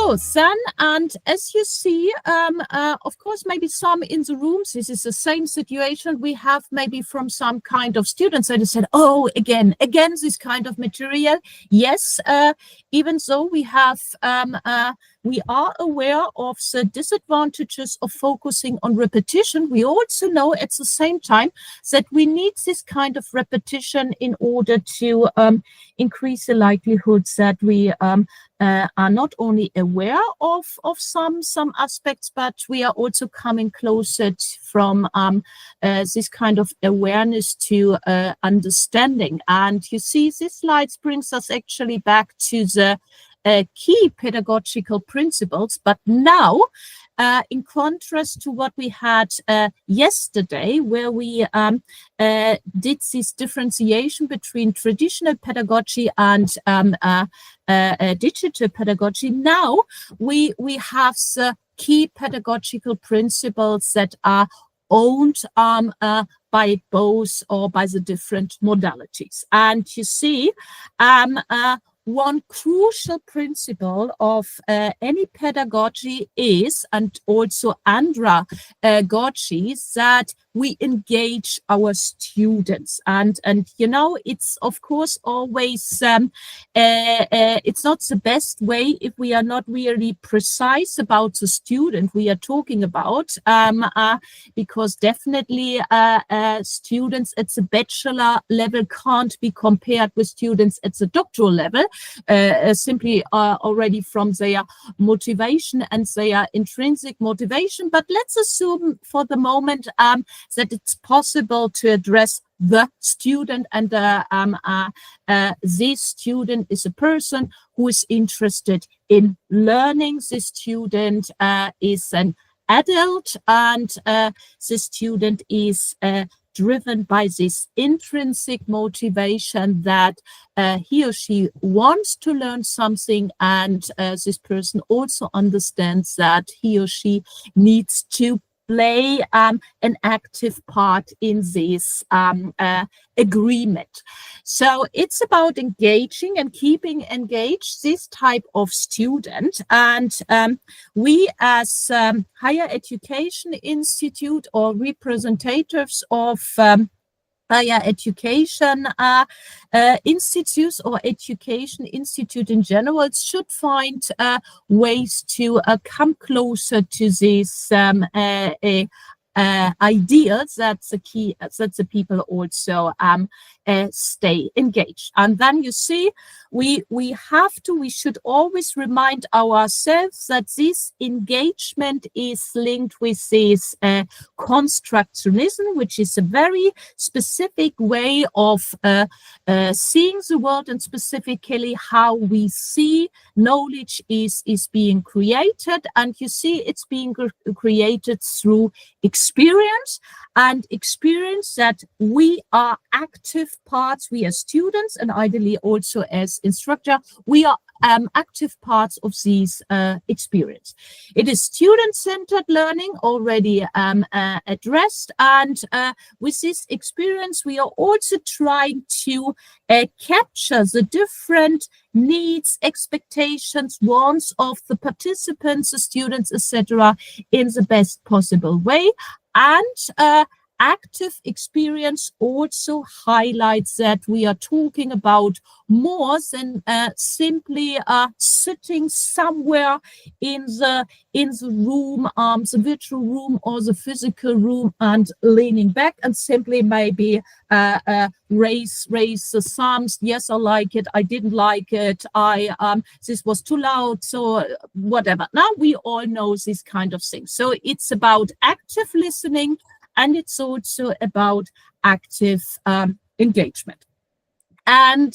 So, San, and as you see, of course, maybe some in the rooms, this is the same situation we have maybe from some kind of students that said, oh, again, this kind of material. Yes, even though we have, we are aware of the disadvantages of focusing on repetition, we also know at the same time that we need this kind of repetition in order to increase the likelihood that we are not only aware of some aspects, but we are also coming closer from this kind of awareness to understanding. And you see, this slide brings us actually back to the key pedagogical principles, but now in contrast to what we had yesterday, where we did this differentiation between traditional pedagogy and digital pedagogy, now we have the key pedagogical principles that are owned by both or by the different modalities. And you see, one crucial principle of any pedagogy is, and also andragogy, that we engage our students. And you know, it's of course always, it's not the best way if we are not really precise about the student we are talking about, because definitely students at the bachelor level can't be compared with students at the doctoral level, simply already from their motivation and their intrinsic motivation. But let's assume for the moment that it's possible to address the student, and this student is a person who is interested in learning. This student is an adult, and the student is driven by this intrinsic motivation that he or she wants to learn something, and this person also understands that he or she needs to play an active part in this agreement. So it's about engaging and keeping engaged this type of student. And we as higher education institute or representatives of higher education institutes or education institute in general should find ways to come closer to this ideas that the key, that the people also stay engaged. And then you see, we should always remind ourselves that this engagement is linked with this constructionism, which is a very specific way of seeing the world, and specifically how we see knowledge is being created. And you see, it's being created through experience, and experience that we are active parts, we as students, and ideally also as instructor, we are active parts of this experience. It is student-centered learning, already addressed, and with this experience we are also trying to capture the different needs, expectations, wants of the participants, the students, etc., in the best possible way. And active experience also highlights that we are talking about more than simply sitting somewhere in the room, the virtual room or the physical room, and leaning back and simply maybe raise the thumbs. Yes, I like it. I didn't like it. This was too loud. So whatever. Now we all know this kind of thing. So it's about active listening, and it's also about active engagement. And,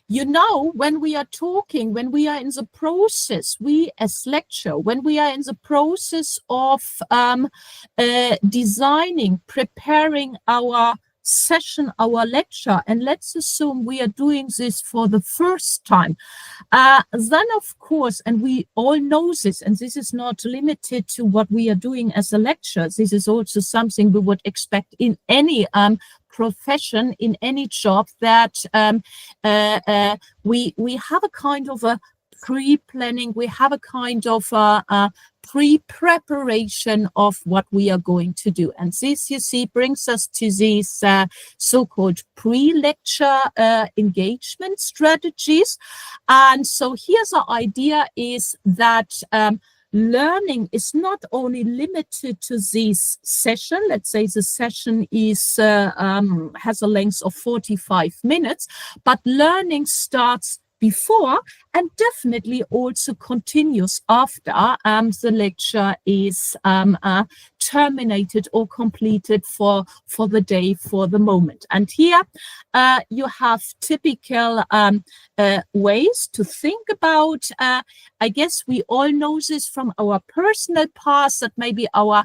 you know, when we are talking, when we are in the process, we as lecturer, when we are in the process of designing, preparing our session, our lecture, and let's assume we are doing this for the first time, then of course, and we all know this, and this is not limited to what we are doing as a lecturer, this is also something we would expect in any profession, in any job, that we have a kind of a pre-planning, we have a kind of pre-preparation of what we are going to do. And this, you see, brings us to these so-called pre-lecture engagement strategies. And so here's the idea is that learning is not only limited to this session. Let's say the session is has a length of 45 minutes, but learning starts before and definitely also continues after the lecture is terminated or completed for the day, for the moment. And here you have typical ways to think about. I guess we all know this from our personal past, that maybe our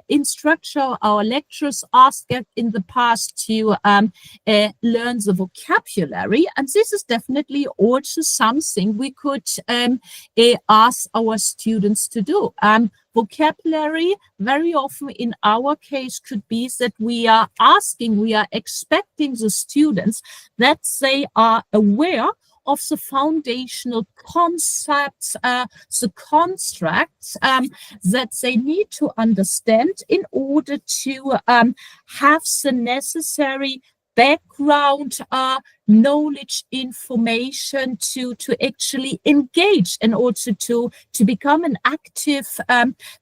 instructor, our lecturers asked in the past to learn the vocabulary. And this is definitely also something we could ask our students to do. Vocabulary, very often in our case, could be that we are expecting the students that they are aware of the foundational concepts, the constructs that they need to understand in order to have the necessary background knowledge, information to actually engage and also to become an active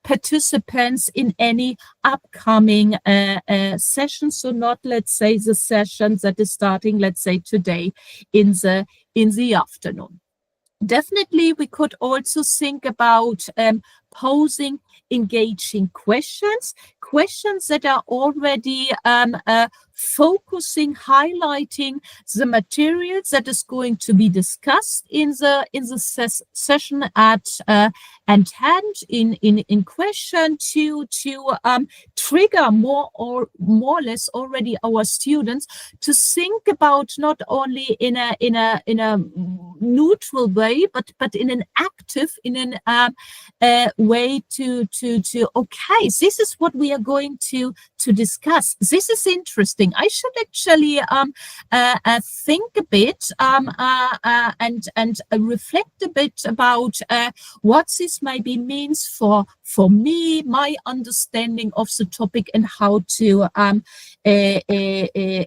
participants in any upcoming session. So not, let's say, the sessions that is starting, let's say, today in the afternoon. Definitely, we could also think about posing engaging questions that are already focusing, highlighting the materials that is going to be discussed in the session at hand in question to trigger more or less already our students to think about not only in a neutral way but in an active, in an way to okay, this is what we are going to discuss. This is interesting. I should actually think a bit and reflect a bit about what this maybe means for me, my understanding of the topic, and how to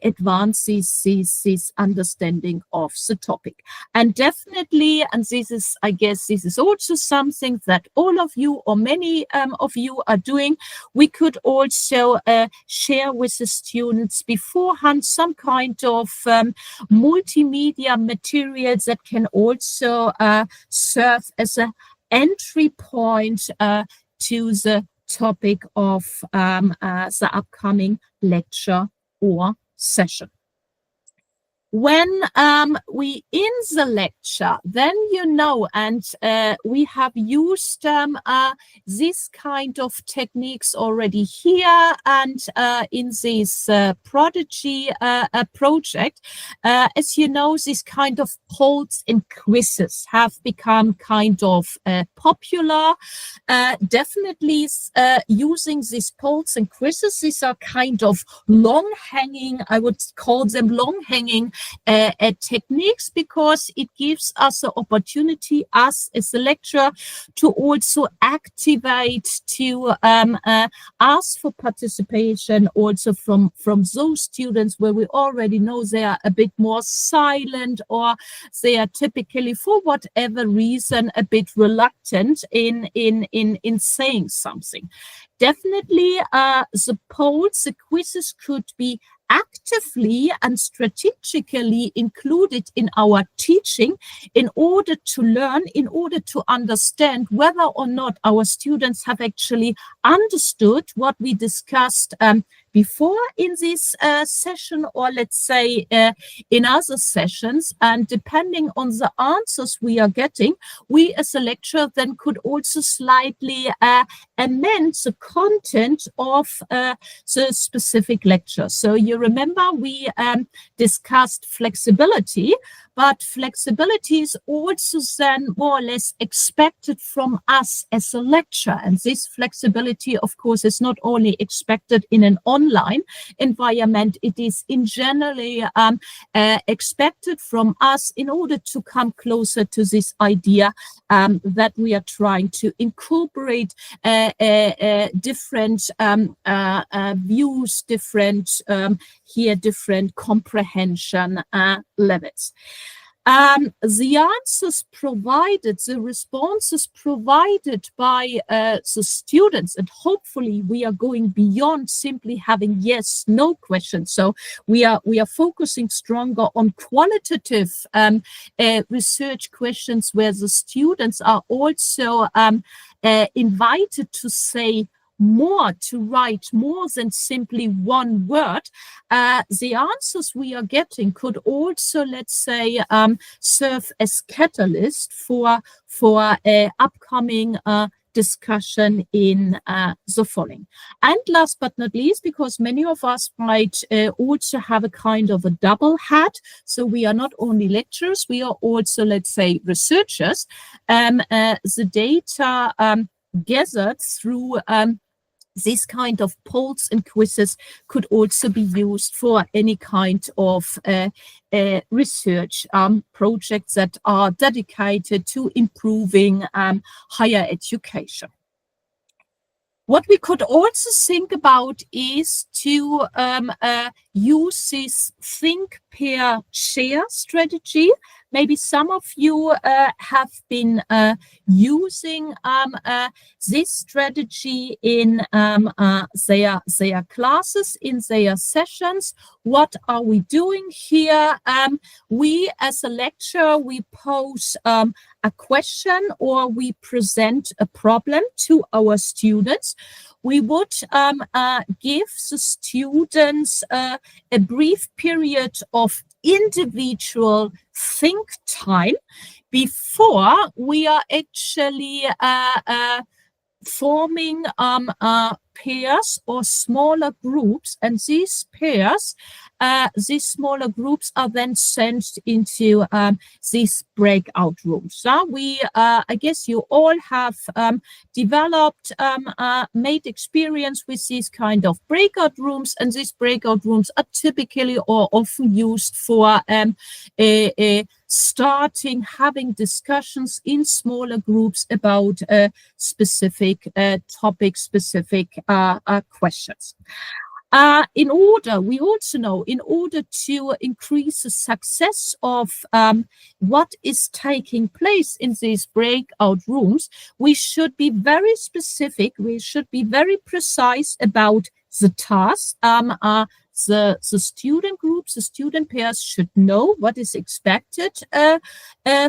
advance this understanding of the topic. And definitely, and this is, I guess, this is also something that all of you or many of you are doing. We could also share with the students beforehand some kind of multimedia materials that can also serve as an entry point to the topic of the upcoming lecture or session. When we in the lecture, then you know, and we have used this kind of techniques already here and in this PRODIGE project. As you know, this kind of polls and quizzes have become kind of popular. Definitely using these polls and quizzes, these are kind of long-hanging, I would call them long-hanging techniques, because it gives us the opportunity, us as a lecturer, to also activate, to ask for participation also from those students where we already know they are a bit more silent, or they are typically, for whatever reason, a bit reluctant in saying something. Definitely, the polls, the quizzes could be actively and strategically included in our teaching in order to learn, in order to understand whether or not our students have actually understood what we discussed before in this session, or let's say in other sessions. And depending on the answers we are getting, we as a lecturer then could also slightly amend the content of the specific lecture. So you remember we discussed flexibility, but flexibility is also then more or less expected from us as a lecturer. And this flexibility, of course, is not only expected in an online environment, it is in generally expected from us in order to come closer to this idea that we are trying to incorporate different views, different different comprehension levels. The answers provided, the responses provided by the students, and hopefully we are going beyond simply having yes, no questions. So we are focusing stronger on qualitative research questions where the students are also invited to say more, to write more than simply one word. The answers we are getting could also, let's say, serve as catalyst for upcoming discussion in the following. And last but not least, because many of us might also have a kind of a double hat, so we are not only lecturers, we are also, let's say, researchers. The data gathered through this kind of polls and quizzes could also be used for any kind of research projects that are dedicated to improving higher education. What we could also think about is to use this think, pair, share strategy. Maybe some of you have been using this strategy in their classes, in their sessions. What are we doing here? We, as a lecturer, we pose a question or we present a problem to our students. We would give the students a brief period of individual think time before we are actually forming pairs or smaller groups, and these pairs, these smaller groups are then sent into these breakout rooms. I guess you all have developed, made experience with these kind of breakout rooms, and these breakout rooms are typically or often used for starting having discussions in smaller groups about specific topics, specific questions. We also know, in order to increase the success of what is taking place in these breakout rooms, we should be very specific, we should be very precise about the task. The student groups, the student pairs should know what is expected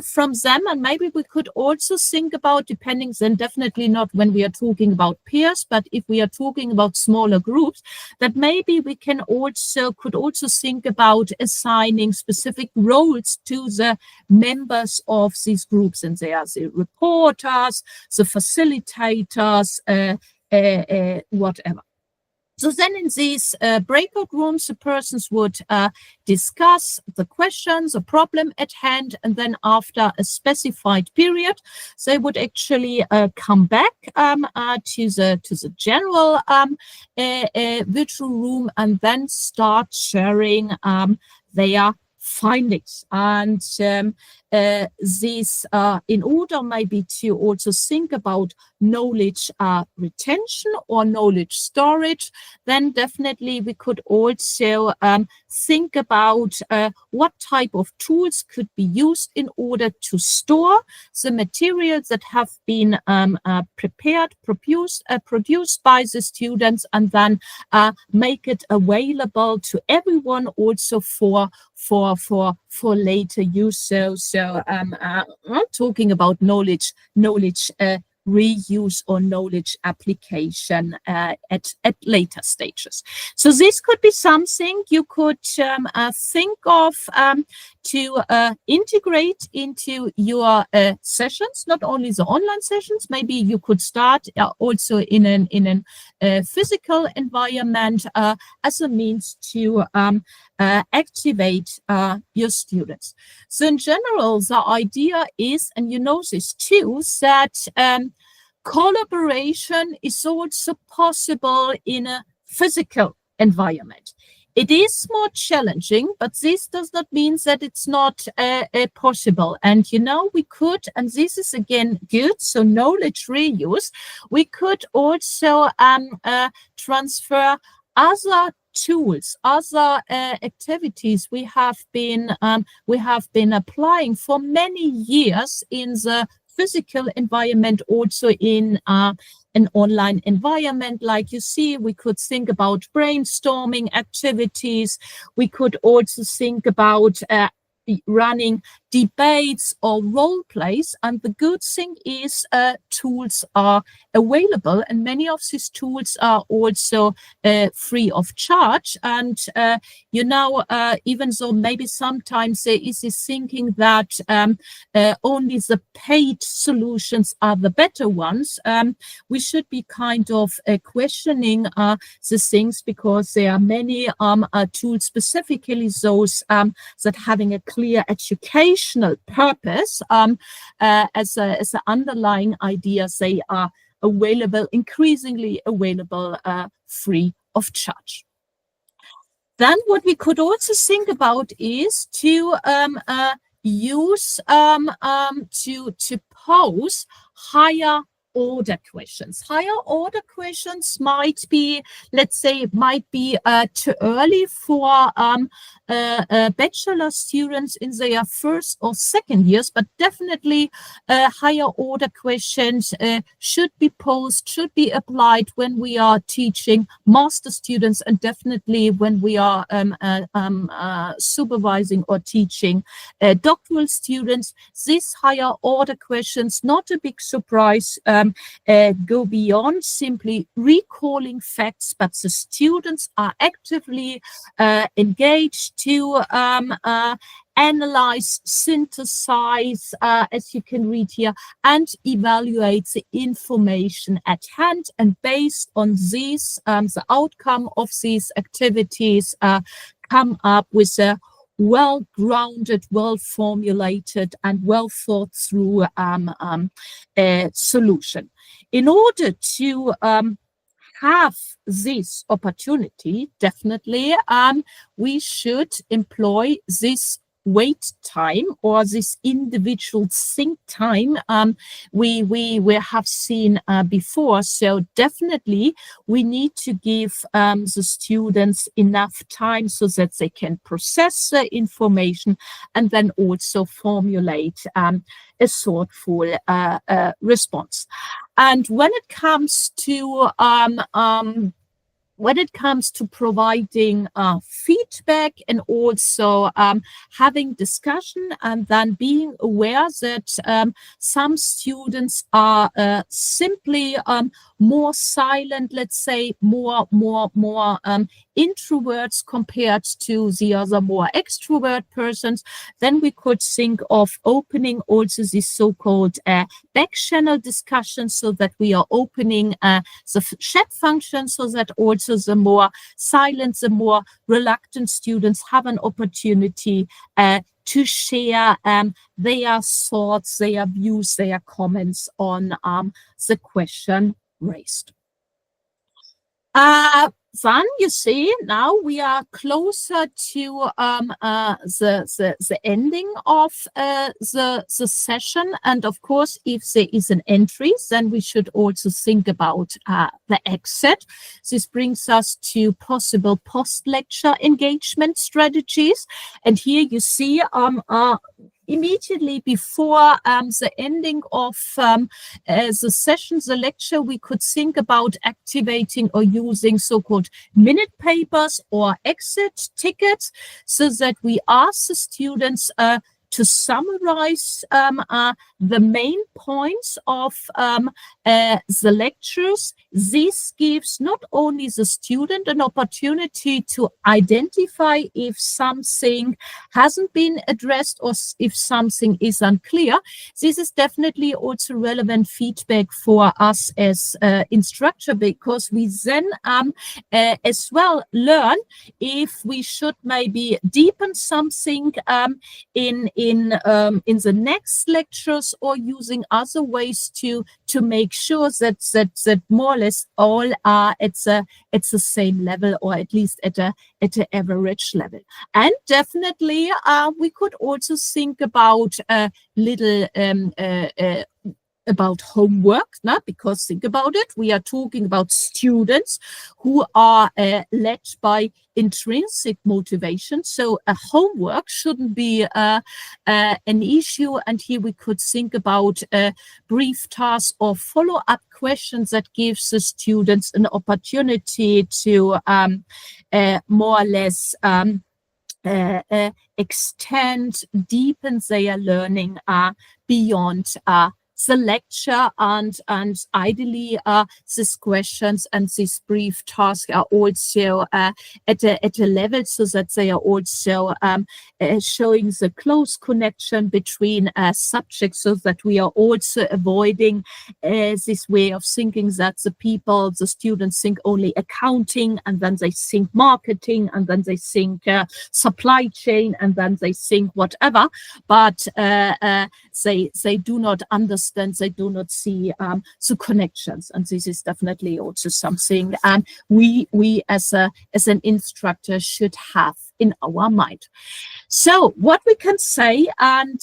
from them. And maybe we could also think about, depending, then definitely not when we are talking about pairs, but if we are talking about smaller groups, that maybe we could also think about assigning specific roles to the members of these groups. And they are the reporters, the facilitators, whatever. So then in these breakout rooms, the persons would discuss the questions, the problem at hand, and then after a specified period, they would actually come back to the general virtual room and then start sharing their findings. And these, in order maybe to also think about knowledge retention or knowledge storage, then definitely we could also think about what type of tools could be used in order to store the materials that have been prepared, produced by the students, and then make it available to everyone also for later use. So I'm talking about knowledge reuse or knowledge application at later stages. So this could be something you could think of to integrate into your sessions, not only the online sessions. Maybe you could start also in an physical environment as a means to activate your students. So in general, the idea is, and you know this too, that collaboration is also possible in a physical environment. It is more challenging, but this does not mean that it's not possible. And, you know, we could, and this is again good, so knowledge reuse, we could also transfer other tools, other activities we have been applying for many years in the physical environment, also in an online environment. Like you see, we could think about brainstorming activities. We could also think about running debates or role plays. And the good thing is tools are available, and many of these tools are also free of charge. And you know, even though maybe sometimes there is this thinking that only the paid solutions are the better ones, we should be kind of questioning the things, because there are many tools, specifically those that having a clear educational purpose as an underlying idea. They are available, increasingly available, free of charge. Then what we could also think about is to use to pose higher order questions. Higher order questions might be, let's say, too early for bachelor students in their first or second years, but definitely higher order questions should be posed, should be applied when we are teaching master students, and definitely when we are supervising or teaching doctoral students. These higher order questions, not a big surprise, go beyond simply recalling facts, but the students are actively engaged to analyze, synthesize, as you can read here, and evaluate the information at hand. And based on these, the outcome of these activities, come up with a well-grounded, well-formulated, and well-thought-through solution. In order to have this opportunity, definitely, we should employ this wait time, or this individual think time we have seen before. So definitely we need to give the students enough time so that they can process the information and then also formulate a thoughtful response. And when it comes to providing feedback, and also having discussion, and then being aware that some students are simply more silent, let's say more introverts compared to the other more extrovert persons, then we could think of opening also this so-called back channel discussion, so that we are opening the chat function, so that also the more silent, the more reluctant students have an opportunity to share their thoughts, their views, their comments on the question raised. Then you see, now we are closer to the ending of the session. And of course, if there is an entry, then we should also think about the exit. This brings us to possible post-lecture engagement strategies. And here you see immediately before the ending of the session, the lecture, we could think about activating or using so-called minute papers or exit tickets, so that we ask the students to summarize the main points of the lectures. This gives not only the student an opportunity to identify if something hasn't been addressed or if something is unclear. This is definitely also relevant feedback for us as instructor, because we then as well learn if we should maybe deepen something in the next lectures, or using other ways to make sure that more or less all are at the same level, or at least at an average level. And definitely we could also think about little about homework, because think about it, we are talking about students who are led by intrinsic motivation, so a homework shouldn't be an issue. And here we could think about brief tasks or follow-up questions that gives the students an opportunity to more or less extend, deepen their learning beyond the lecture, and ideally these questions and these brief tasks are also at a level so that they are also showing the close connection between subjects, so that we are also avoiding this way of thinking that the students think only accounting, and then they think marketing, and then they think supply chain, and then they think whatever, but they do not understand, they do not see the connections. And this is definitely also something we as an instructor should have in our mind. So what we can say, and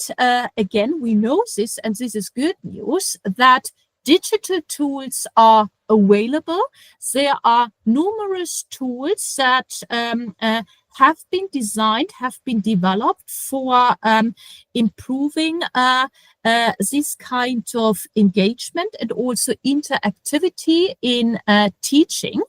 again, we know this, and this is good news, that digital tools are available. There are numerous tools that have been designed, have been developed for improving this kind of engagement and also interactivity in teaching.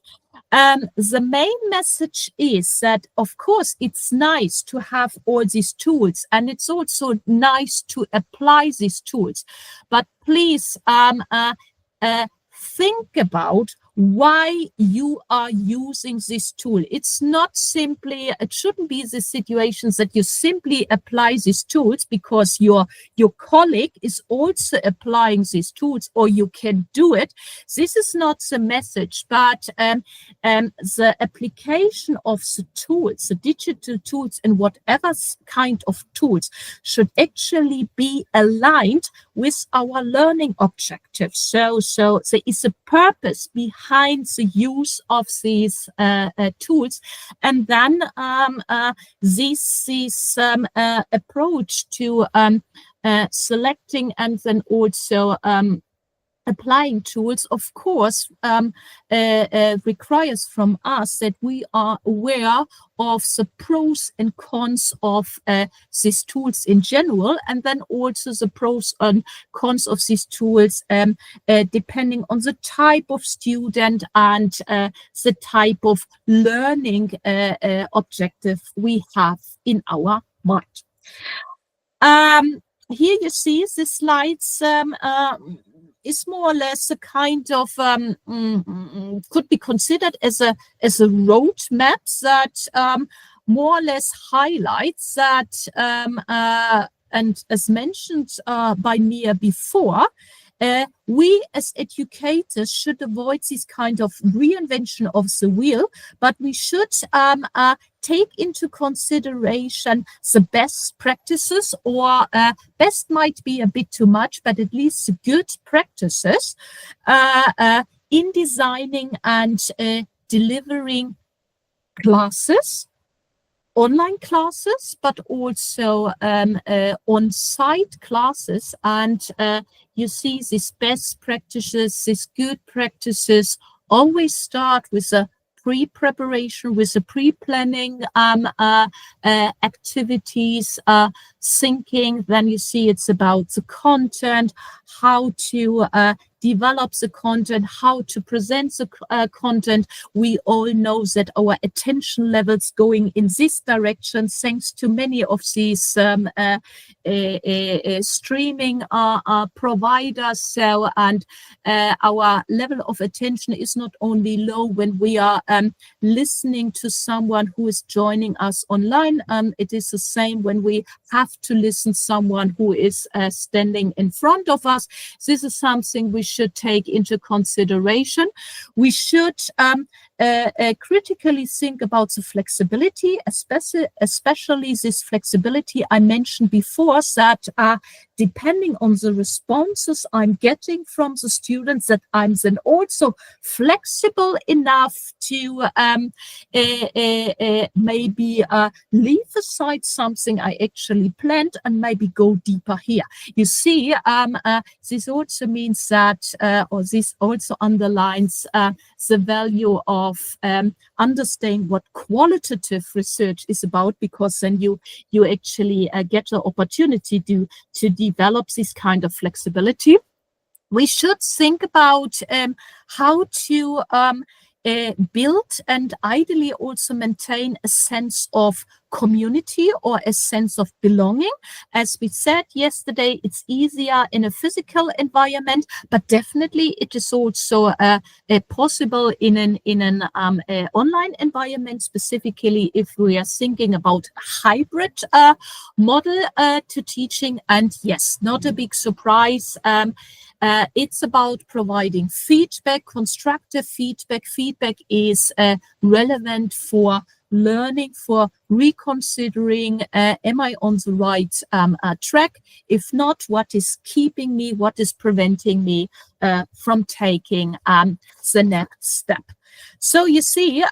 The main message is that, of course, it's nice to have all these tools, and it's also nice to apply these tools. But please think about why you are using this tool. It's not simply, it shouldn't be the situations that you simply apply these tools because your colleague is also applying these tools, or you can do it. This is not the message, but the application of the tools, the digital tools, and whatever kind of tools should actually be aligned with our learning objectives. So there is a purpose behind the use of these tools, and then this approach to selecting and then also applying tools, of course, requires from us that we are aware of the pros and cons of these tools in general, and then also the pros and cons of these tools depending on the type of student and the type of learning objective we have in our mind. Here you see the slides is more or less a kind of could be considered as a roadmap that more or less highlights that and as mentioned by Mia before, we as educators should avoid this kind of reinvention of the wheel, but we should take into consideration the best practices, or best might be a bit too much, but at least the good practices in designing and delivering classes, online classes, but also on-site classes. And you see these best practices, these good practices always start with a pre-preparation, with the pre-planning activities, thinking. Then you see it's about the content, how to develop the content, how to present the content. We all know that our attention levels going in this direction, thanks to many of these streaming providers. So, and our level of attention is not only low when we are listening to someone who is joining us online. It is the same when we have to listen someone who is standing in front of us. This is something we should take into consideration. We should critically think about the flexibility, especially this flexibility I mentioned before, that depending on the responses I'm getting from the students, that I'm then also flexible enough to maybe leave aside something I actually planned and maybe go deeper here. You see, this also means that, or this also underlines the value of understanding what qualitative research is about, because then you actually get the opportunity to develop this kind of flexibility. We should think about how to build and ideally also maintain a sense of community or a sense of belonging. As we said yesterday, it's easier in a physical environment, but definitely it is also possible in an online environment, specifically if we are thinking about hybrid model to teaching. And yes, not a big surprise. It's about providing feedback, constructive feedback. Feedback is relevant for learning, for reconsidering, am I on the right track? If not, what is keeping me, what is preventing me from taking the next step? So you see,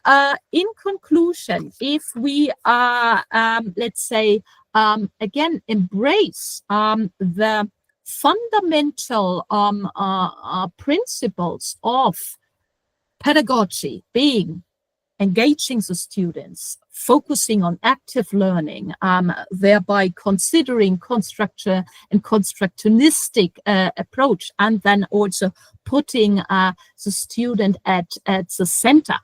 in conclusion, if we let's say, again, embrace the fundamental principles of pedagogy, being engaging the students, focusing on active learning, thereby considering constructor and constructionistic approach, and then also putting the student at the center.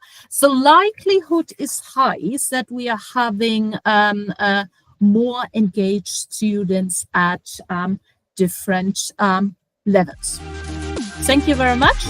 The likelihood is high that we are having more engaged students at different levels. Thank you very much.